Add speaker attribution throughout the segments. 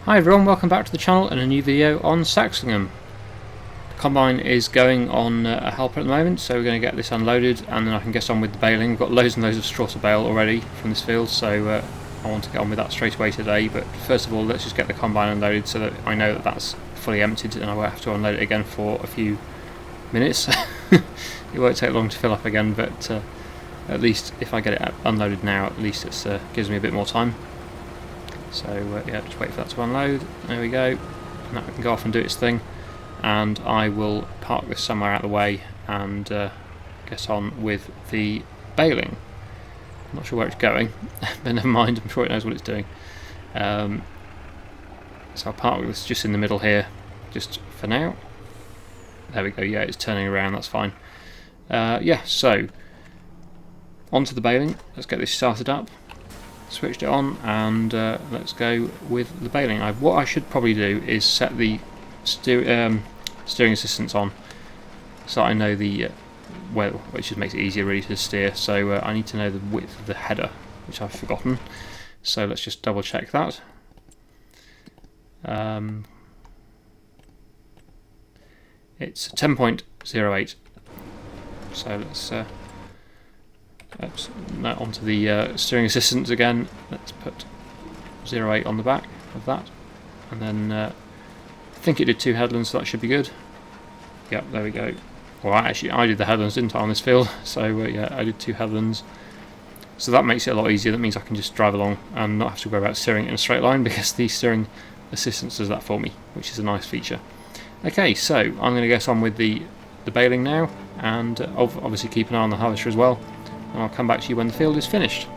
Speaker 1: Hi everyone, welcome back to the channel and a new video on Saxlingham. The combine is going on a helper at the moment, so we're going to get this unloaded and then I can get on with the baling. We've got loads and loads of straw to bale already from this field, so I want to get on with that straight away today. But first of all, let's just get the combine unloaded so that I know that that's fully emptied and I won't have to unload it again for a few minutes. It won't take long to fill up again, but at least if I get it unloaded now, at least it gives me a bit more time. So yeah, just wait for that to unload. There we go. Now it can go off and do its thing, and I will park this somewhere out of the way and get on with the baling. I'm not sure where it's going, but never mind, I'm sure it knows what it's doing. So I'll park this just in the middle here, just for now. There we go, yeah, it's turning around, that's fine. Yeah, so onto the baling. Let's get this started up. Switched it on and let's go with the baling. What I should probably do is set the steering assistance on so I know the which just makes it easier really to steer. So I need to know the width of the header, which I've forgotten. So let's just double check that. It's 10.08. So let's now onto the steering assistance again. Let's put 08 on the back of that, and then I think it did 2 headlands, so that should be good. Yep, there we go. Well, actually, I did the headlands, didn't I, on this field? So yeah, I did 2 headlands. So that makes it a lot easier. That means I can just drive along and not have to worry about steering it in a straight line, because the steering assistance does that for me, which is a nice feature. Okay, so I'm going to get on with the baling now, and obviously keep an eye on the harvester as well. And I'll come back to you when the field is finished.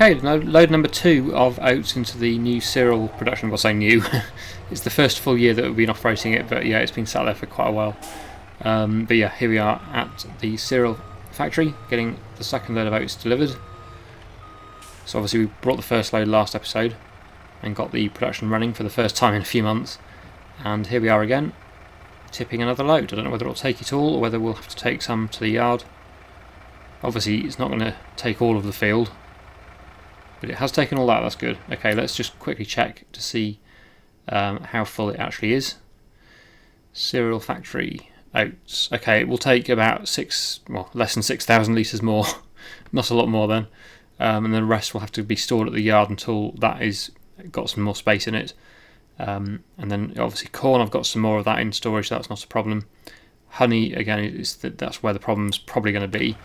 Speaker 1: Okay, load number 2 of oats into the new cereal production. Well, I say new, it's the first full year that we've been operating it, but yeah, it's been sat there for quite a while. But yeah, here we are at the cereal factory, getting the second load of oats delivered. So obviously we brought the first load last episode and got the production running for the first time in a few months, and here we are again, tipping another load. I don't know whether it'll take it all or whether we'll have to take some to the yard. Obviously it's not going to take all of the field, but it has taken all that, that's good. Okay, let's just quickly check to see how full it actually is. Cereal factory oats. Okay, it will take about less than 6,000 litres more, not a lot more then, and then the rest will have to be stored at the yard until that is got some more space in it. And then obviously corn, I've got some more of that in storage, so that's not a problem. Honey, again, that's where the problem's probably going to be,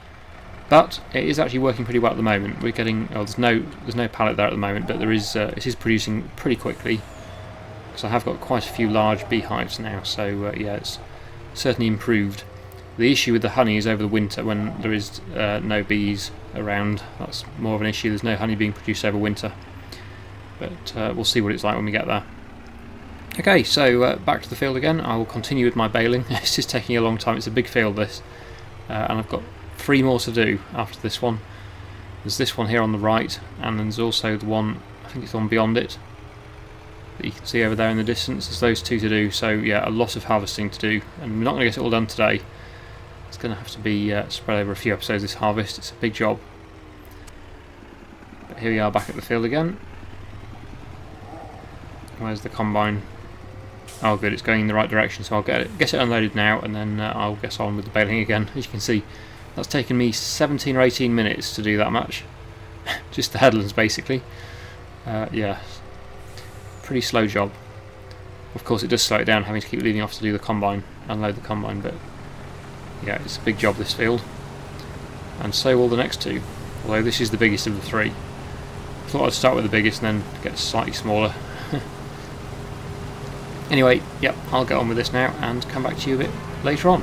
Speaker 1: but it is actually working pretty well at the moment. We're getting, there's no pallet there at the moment, but it is producing pretty quickly. So I have got quite a few large beehives now, so yeah, it's certainly improved. The issue with the honey is over the winter when there is no bees around. That's more of an issue. There's no honey being produced over winter, but we'll see what it's like when we get there. Okay, so back to the field again. I will continue with my baling. This is taking a long time. It's a big field, this, and I've got 3 more to do after this one. There's this one here on the right, and then there's also the one, I think it's the one beyond it, that you can see over there in the distance. There's those 2 to do, so yeah, a lot of harvesting to do, and we're not going to get it all done today. It's going to have to be spread over a few episodes, this harvest. It's a big job. But here we are back at the field again. Where's the combine? Oh good, it's going in the right direction, so I'll get it unloaded now, and then I'll get on with the baling again. As you can see, that's taken me 17 or 18 minutes to do that much. Just the headlands basically. Yeah. Pretty slow job. Of course it does slow it down having to keep leaving off to do the combine, unload the combine, but yeah, it's a big job, this field, and so will the next 2, although this is the biggest of the 3. I thought I'd start with the biggest and then get slightly smaller. Anyway, yep, I'll get on with this now and come back to you a bit later on.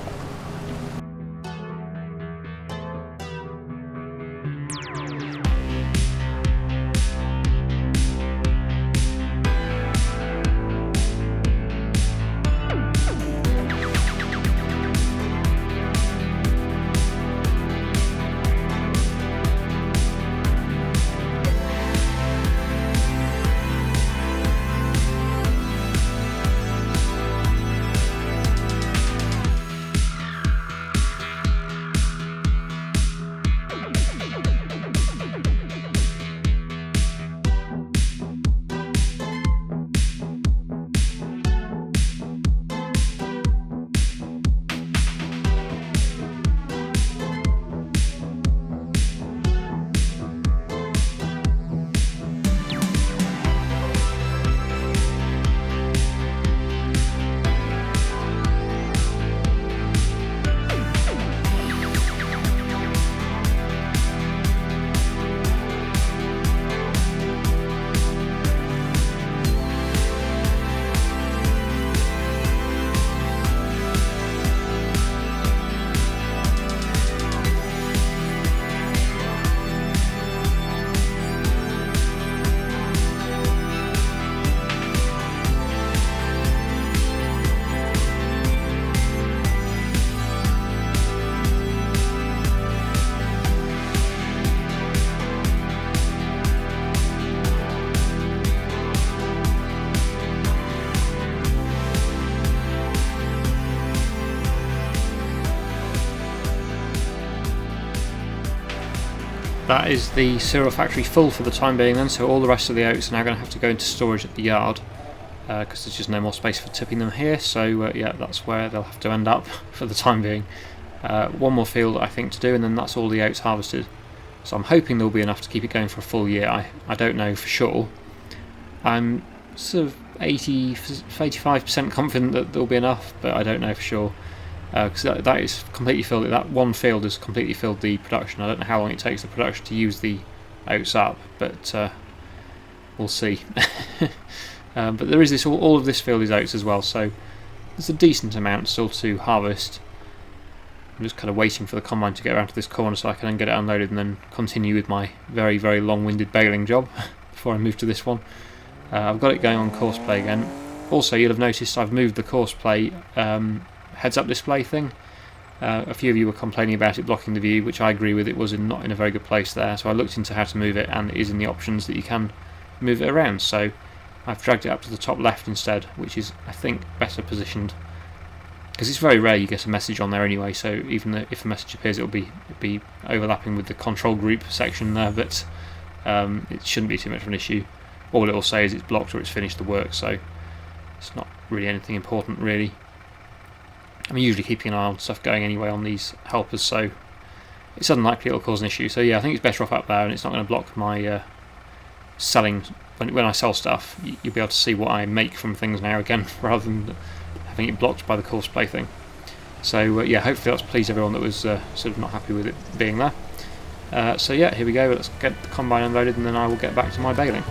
Speaker 1: That is the cereal factory full for the time being then, so all the rest of the oats are now going to have to go into storage at the yard because there's just no more space for tipping them here, so yeah, that's where they'll have to end up for the time being. One more field I think to do, and then that's all the oats harvested. So I'm hoping there'll be enough to keep it going for a full year. I don't know for sure. I'm sort of 85% confident that there'll be enough, but I don't know for sure. Because that is completely filled. That one field has completely filled the production. I don't know how long it takes the production to use the oats up, but we'll see. But there is all of this field is oats as well, so there's a decent amount still to harvest. I'm just kind of waiting for the combine to get around to this corner so I can then get it unloaded and then continue with my very, very long-winded baling job before I move to this one. I've got it going on course play again. Also, you'll have noticed I've moved the course play heads-up display thing. A few of you were complaining about it blocking the view, which I agree with. It was not in a very good place there, so I looked into how to move it, and it is in the options that you can move it around. So I've dragged it up to the top left instead, which is, I think, better positioned. Because it's very rare you get a message on there anyway, so even if a message appears, it'll be overlapping with the control group section there, but it shouldn't be too much of an issue. All it will say is it's blocked or it's finished the work, so it's not really anything important, really. I'm usually keeping an eye on stuff going anyway on these helpers, so it's unlikely it'll cause an issue. So yeah, I think it's better off up there, and it's not going to block my selling. When I sell stuff, you'll be able to see what I make from things now again, rather than having it blocked by the course play thing. So yeah, hopefully that's pleased everyone that was sort of not happy with it being there. So yeah, here we go. Let's get the combine unloaded, and then I will get back to my baling.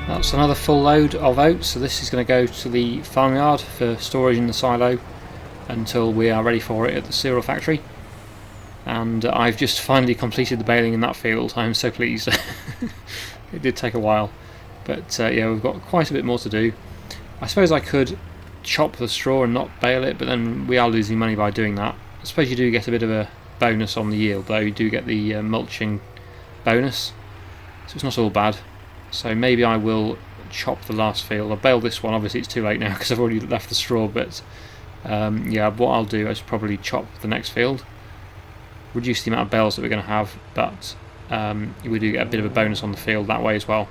Speaker 1: That's another full load of oats, so this is going to go to the farmyard for storage in the silo until we are ready for it at the cereal factory. And I've just finally completed the baling in that field. I'm so pleased. It did take a while, but yeah, we've got quite a bit more to do. I suppose I could chop the straw and not bale it, but then we are losing money by doing that. I suppose you do get a bit of a bonus on the yield, though. You do get the mulching bonus, so it's not all bad. So maybe I will chop the last field. I'll bale this one. Obviously it's too late now because I've already left the straw, but yeah, what I'll do is probably chop the next field, reduce the amount of bales that we're going to have, but we do get a bit of a bonus on the field that way as well.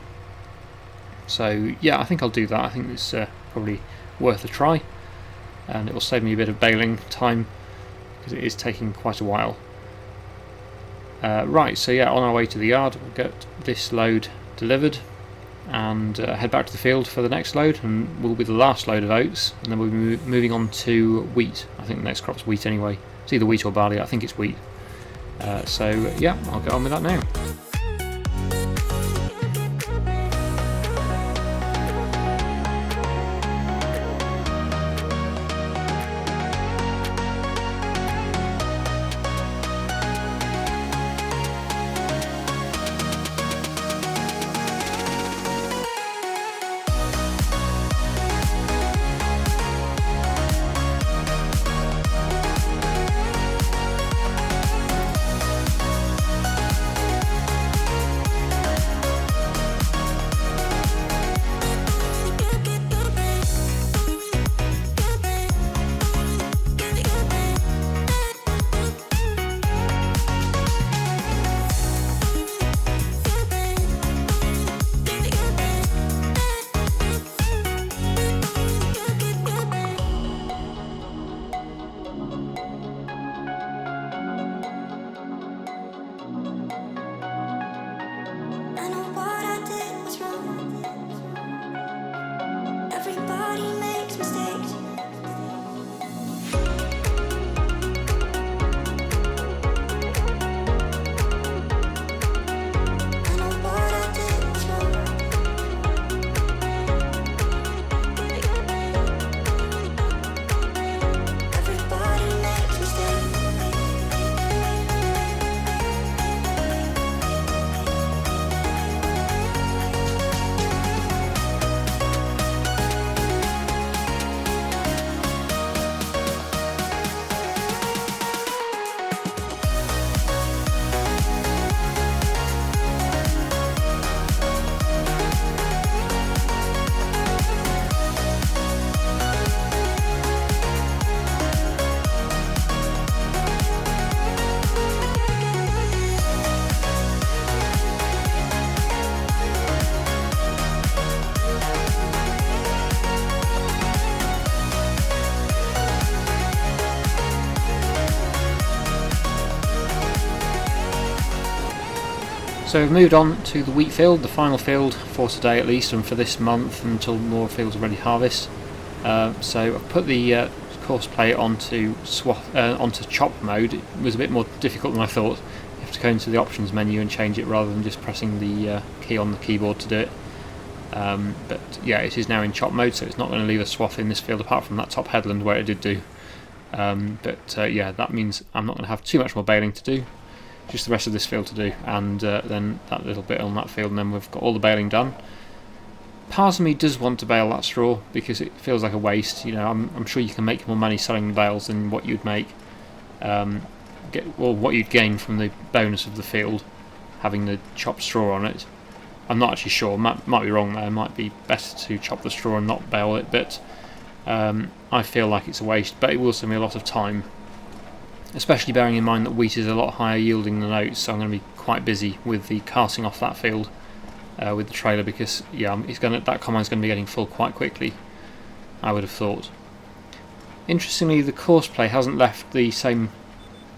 Speaker 1: So yeah, I think I'll do that. I think it's probably worth a try, and it will save me a bit of baling time because it is taking quite a while. Right, so yeah, on our way to the yard, we'll get this load delivered and head back to the field for the next load, and will be the last load of oats, and then we'll be moving on to wheat. I think the next crop's wheat anyway. It's either wheat or barley. I think it's wheat. So yeah, I'll get on with that now.
Speaker 2: Everybody makes mistakes.
Speaker 1: So we've moved on to the wheat field, the final field for today at least, and for this month until more fields are ready to harvest. So I've put the course plate onto chop mode. It was a bit more difficult than I thought. You have to go into the options menu and change it rather than just pressing the key on the keyboard to do it. But yeah, it is now in chop mode, so it's not going to leave a swath in this field apart from that top headland where it did do. Yeah, that means I'm not going to have too much more baling to do. Just the rest of this field to do, and then that little bit on that field, and then we've got all the baling done. Part of me does want to bale that straw because it feels like a waste. You know, I'm sure you can make more money selling bales than what you'd make, what you'd gain from the bonus of the field, having the chopped straw on it. I'm not actually sure. Might be wrong there. It might be better to chop the straw and not bale it, but I feel like it's a waste. But it will save me a lot of time. Especially bearing in mind that wheat is a lot higher yielding than oats, so I'm going to be quite busy with the carting off that field with the trailer, because yeah, that combine's going to be getting full quite quickly, I would have thought. Interestingly, the course play hasn't left the same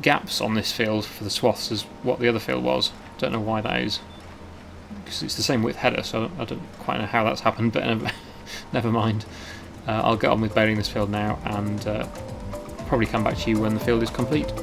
Speaker 1: gaps on this field for the swaths as what the other field was. Don't know why that is, because it's the same width header, so I don't quite know how that's happened, but never mind. I'll get on with baling this field now, and probably come back to you when the field is complete.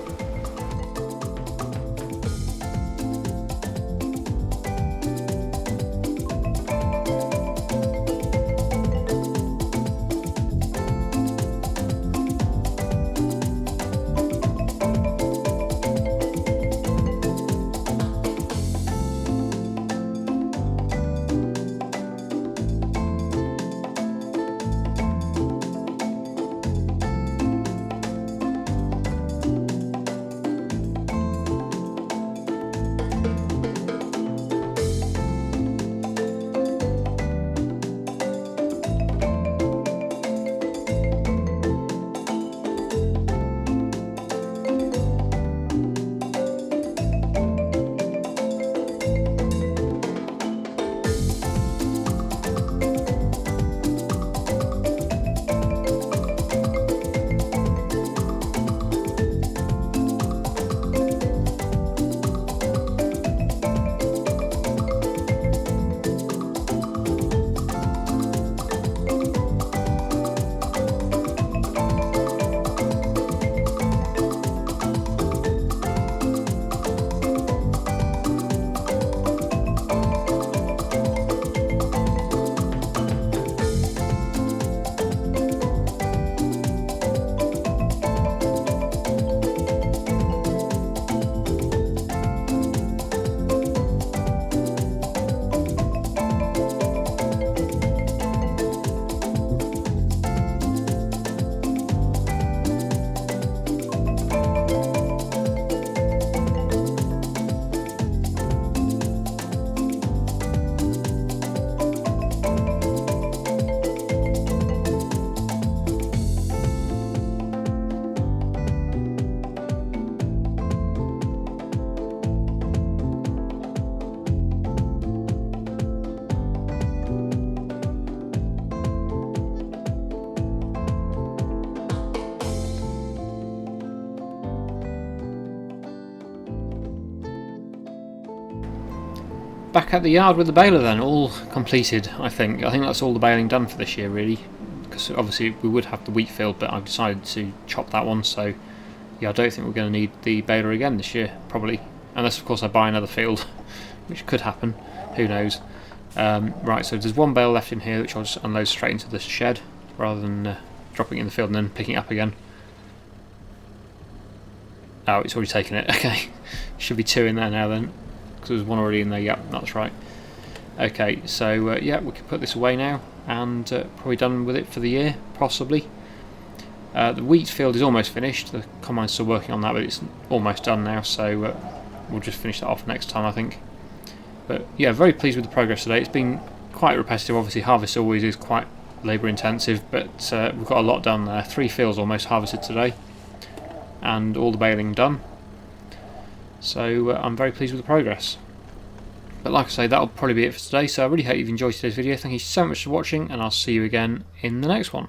Speaker 1: Back at the yard with the baler then, all completed. I think that's all the baling done for this year really, because obviously we would have the wheat field, but I've decided to chop that one, so yeah, I don't think we're going to need the baler again this year, probably, unless of course I buy another field, which could happen, who knows. Right, so there's one bale left in here which I'll just unload straight into the shed rather than dropping it in the field and then picking it up again. Oh, it's already taken it. Okay, should be two in there now then, because there's one already in there. Yep, that's right. Okay, so yeah, we can put this away now, and probably done with it for the year, possibly. The wheat field is almost finished. The combine's still working on that, but it's almost done now, so we'll just finish that off next time, I think. But yeah, very pleased with the progress today. It's been quite repetitive. Obviously, harvest always is quite labour intensive, but we've got a lot done there. 3 fields almost harvested today, and all the baling done. So I'm very pleased with the progress. But like I say, that'll probably be it for today. So I really hope you've enjoyed today's video. Thank you so much for watching, and I'll see you again in the next one.